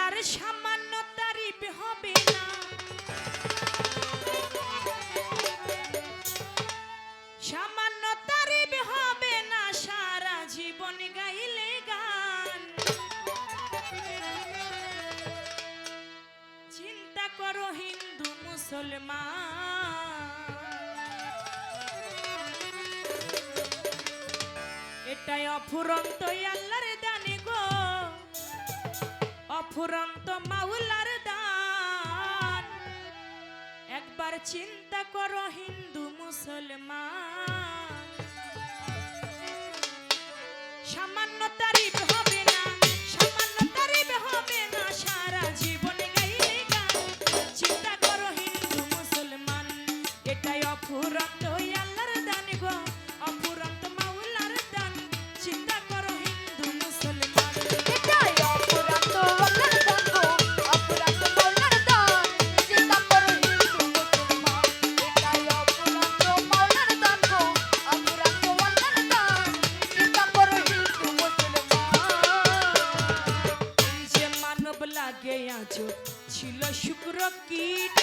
তার সামান্য তারিফ হবে না, সামান্য তারিফ হবে না, সারা জীবন গাইলে গান। চিন্তা করো হিন্দু মুসলমান, এটাই অফুরন্ত আল্লাহর দান গো, অফুরন্ত মাওলার দান। একবার চিন্তা করো হিন্দু মুসলমান, সামান্য তারিফ হবে না, সামান্য তারিফ হবে না, সারা জীবন গাইলে গান। চিন্তা করো হিন্দু মুসলমান, এটাই অফুরন্ত আল্লাহর দান গো, অফুরন্ত মাওলার দান। চিন্তা করো হিন্দু মুসলমান, এটাই অফুরন্ত আল্লাহর দান গো, অফুরন্ত মাওলার দান। চিন্তা করো হিন্দু মুসলমান, এটাই অফুরন্ত মাওলার দান গো, অফুরন্ত আল্লাহর দান। চিন্তা করো হিন্দু মুসলমান। এই যে মানব লাগে আজো ছিল শুক্র কীট,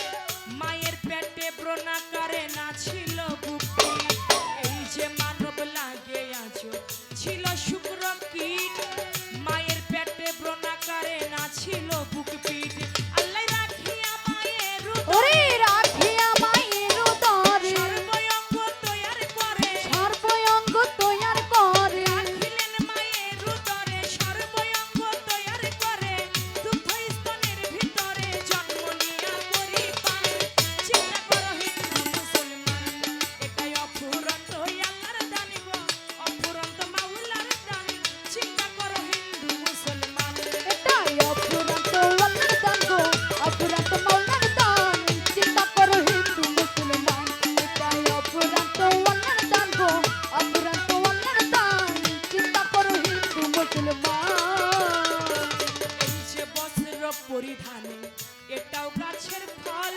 মায়ের পেটে ব্রণাকারে না ছিল বুকপিট। এই যে মানব লাগে আজো ছিল শুক্র কীট, মায়ের পেটে ব্রণাকারে না ছিল বুকপিট। আল্লাহ রাখিয়া মায়ের ওরে রাখিয়া মায়ের উদরে সর্বঙ্গ তৈয়ার করে, সর্বঙ্গ তৈয়ার করে। রাখিলেন মায়ের উদরে সর্বঙ্গ তৈয়ার করে, দুগ্ধ স্তনের ভিতরে জন্ম নিয়া করি পান। চিন্তা করো হিন্দু মুসলমান, এটাই অফুরন্ত আল্লাহর দান গো, অফুরন্ত মাওলার দান। চিন্তা করো হিন্দু মুসলমান, এটাই অফুরন্ত আল্লাহর দান গো, অফুরন্ত মাওলার দান। চিন্তা করো হিন্দু মুসলমান, এটাই অফুরন্ত আল্লাহর দান গো, অফুরন্ত আল্লাহর দান। চিন্তা করো হিন্দু মুসলমান। এই যে বস্ত্র পরিধানে এটাও গাছের ফল,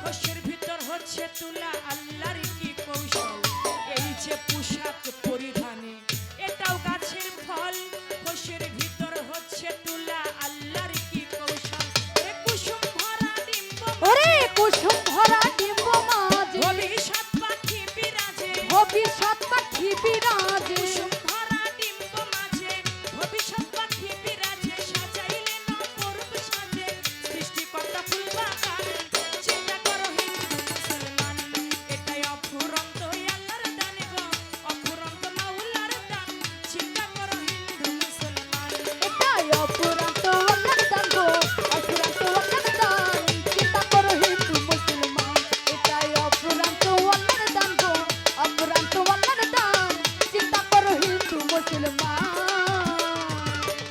খোসের ভিতর হচ্ছে তুলা আল্লাহর কি কৌশল। এই যে পোশাক পরিধানে এটাও গাছের ফল, খোসের ভিতর হচ্ছে তুলা আল্লাহর কি কৌশল। এ কুসুম ভরা ডিম্ব ওরে কুসুম ভরা ডিম্ব মাঝে ভবিষ্যৎ পাখি বিরাজে, ভবিষ্যৎ পাখি বিরাজে। কুসুম ভরা ডিম্ব মাঝে ভবিষ্যৎ পাখি বিরাজে, সাজাইলেন অপরূপ সাজে সৃষ্টিকর্তা ফুল বাগান। চিন্তা করো হিন্দু মুসলমান, এটাই অফুরন্ত আল্লাহর দান গো, অফুরন্ত মাওলার দান। চিন্তা করো হিন্দু মুসলমান, এটাই অফুরন্ত আল্লাহর দান গো, অফুরন্ত আল্লাহর দান। চিন্তা করো হিন্দু মুসলমান, এটাই অফুরন্ত আল্লাহর দান গো, অফুরন্ত আল্লাহর দান। চিন্তা করো হিন্দু মুসলমান।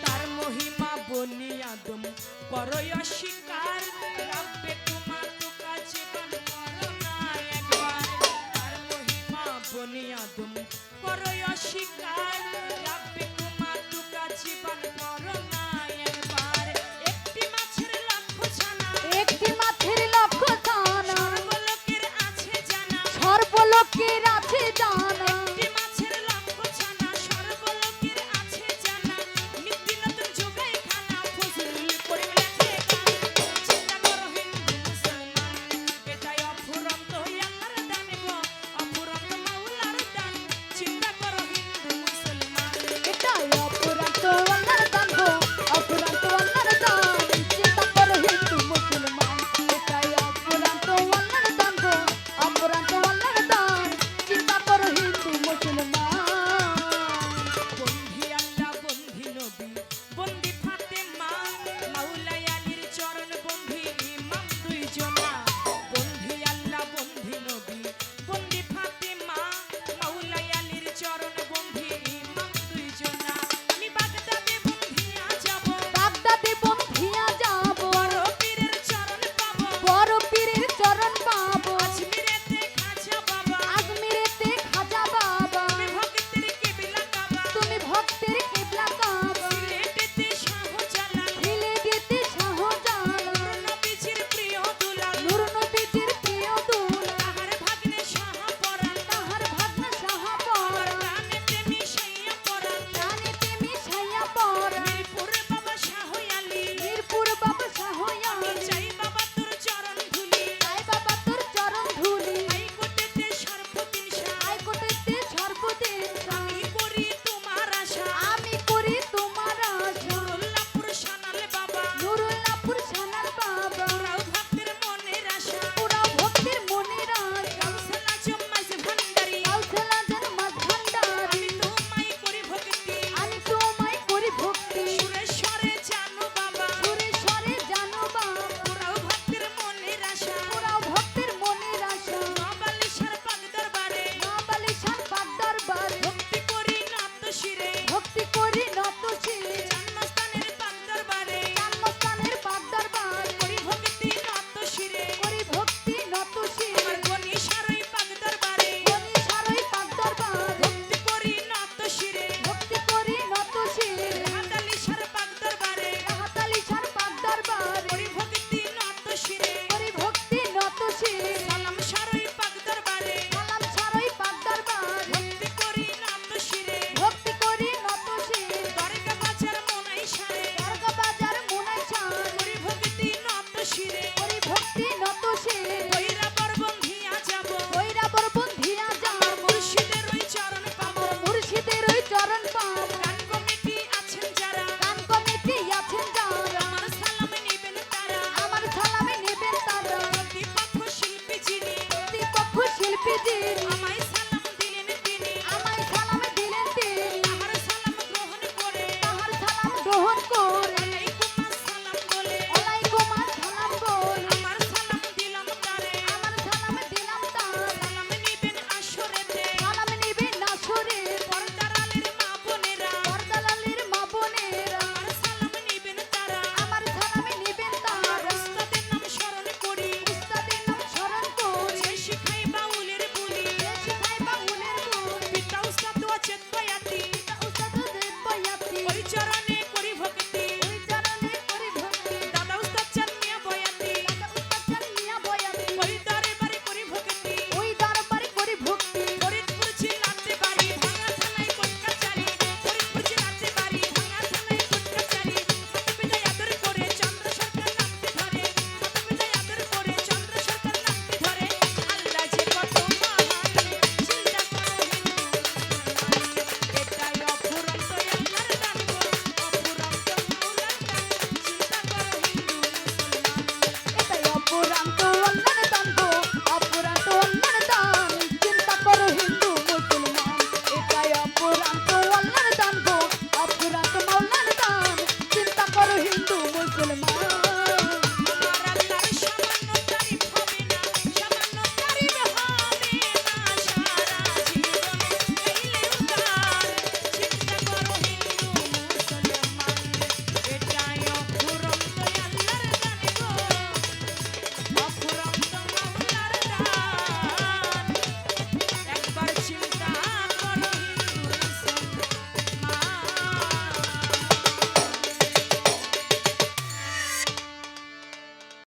তার মহিমা বনি আদম করই অস্বীকার, রাব্বে তুমা তুকা জীবন করো না একবার। তার মহিমা বনি আদম করই অস্বীকার, রাব্বে তুমা তুকা জীবন করো না একবার। একটি মাছের লক্ষ ছানা, একটি মাছের লক্ষ্য জানা, সর্বলোকের আছে জানা। সর্বলোকের আছে জানা। একটি মাছের লক্ষ ছানা, সর্বলোকের আছে জানা। নিত্য নতুন যোগায় খানা, ফজলুল করিম লেখে গান। মুসলমান